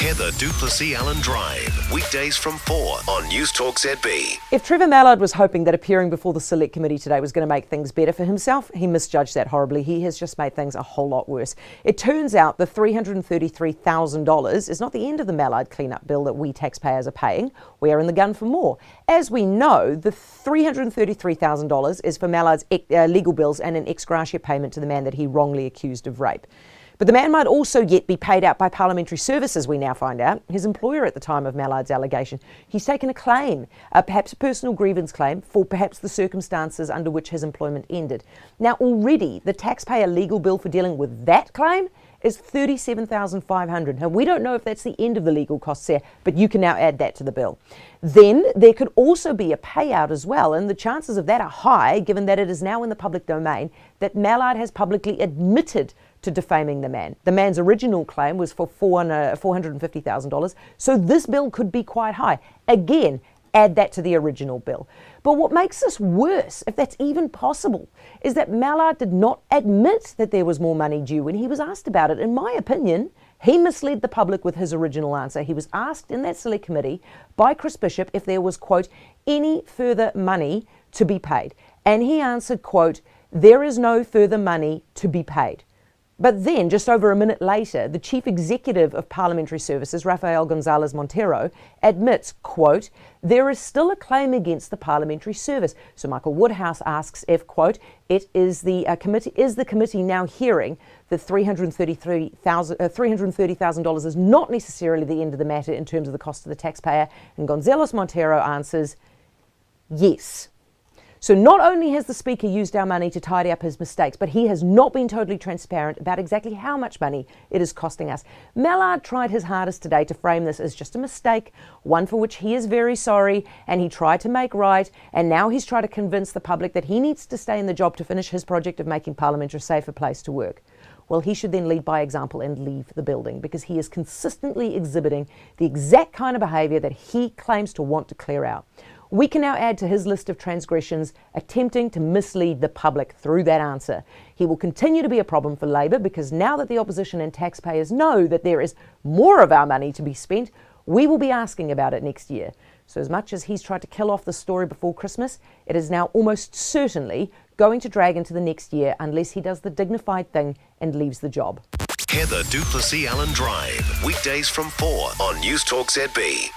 Heather du Plessis-Allan Drive, weekdays from 4 on Newstalk ZB. If Trevor Mallard was hoping that appearing before the Select Committee today was going to make things better for himself, he misjudged that horribly. He has just made things a whole lot worse. It turns out the $333,000 is not the end of the Mallard clean-up bill that we taxpayers are paying. We are in the gun for more. As we know, the $333,000 is for Mallard's legal bills and an ex gratia payment to the man that he wrongly accused of rape. But the man might also yet be paid out by Parliamentary Services, we now find out, his employer at the time of Mallard's allegation. He's taken a claim, perhaps a personal grievance claim, for perhaps the circumstances under which his employment ended. Now already the taxpayer legal bill for dealing with that claim is $37,500. Now we don't know if that's the end of the legal costs there, but you can now add that to the bill. Then there could also be a payout as well, and the chances of that are high given that it is now in the public domain that Mallard has publicly admitted to defaming the man. The man's original claim was for $450,000, so this bill could be quite high. Again, add that to the original bill. But what makes this worse, if that's even possible, is that Mallard did not admit that there was more money due when he was asked about it. In my opinion, he misled the public with his original answer. He was asked in that select committee by Chris Bishop if there was, quote, any further money to be paid. And he answered, quote, there is no further money to be paid. But then, just over a minute later, the Chief Executive of Parliamentary Services, Rafael Gonzalez Montero, admits, quote, there is still a claim against the Parliamentary Service. So Michael Woodhouse asks if, quote, is the committee now hearing that $330,000 is not necessarily the end of the matter in terms of the cost to the taxpayer? And Gonzalez Montero answers, yes. So not only has the Speaker used our money to tidy up his mistakes, but he has not been totally transparent about exactly how much money it is costing us. Mallard tried his hardest today to frame this as just a mistake, one for which he is very sorry, and he tried to make right, and now he's trying to convince the public that he needs to stay in the job to finish his project of making Parliament a safer place to work. Well, he should then lead by example and leave the building, because he is consistently exhibiting the exact kind of behaviour that he claims to want to clear out. We can now add to his list of transgressions attempting to mislead the public through that answer. He will continue to be a problem for Labor because now that the opposition and taxpayers know that there is more of our money to be spent, we will be asking about it next year. So as much as he's tried to kill off the story before Christmas, it is now almost certainly going to drag into the next year unless he does the dignified thing and leaves the job. Heather du Plessis-Allan Drive, weekdays from 4 on Newstalk ZB.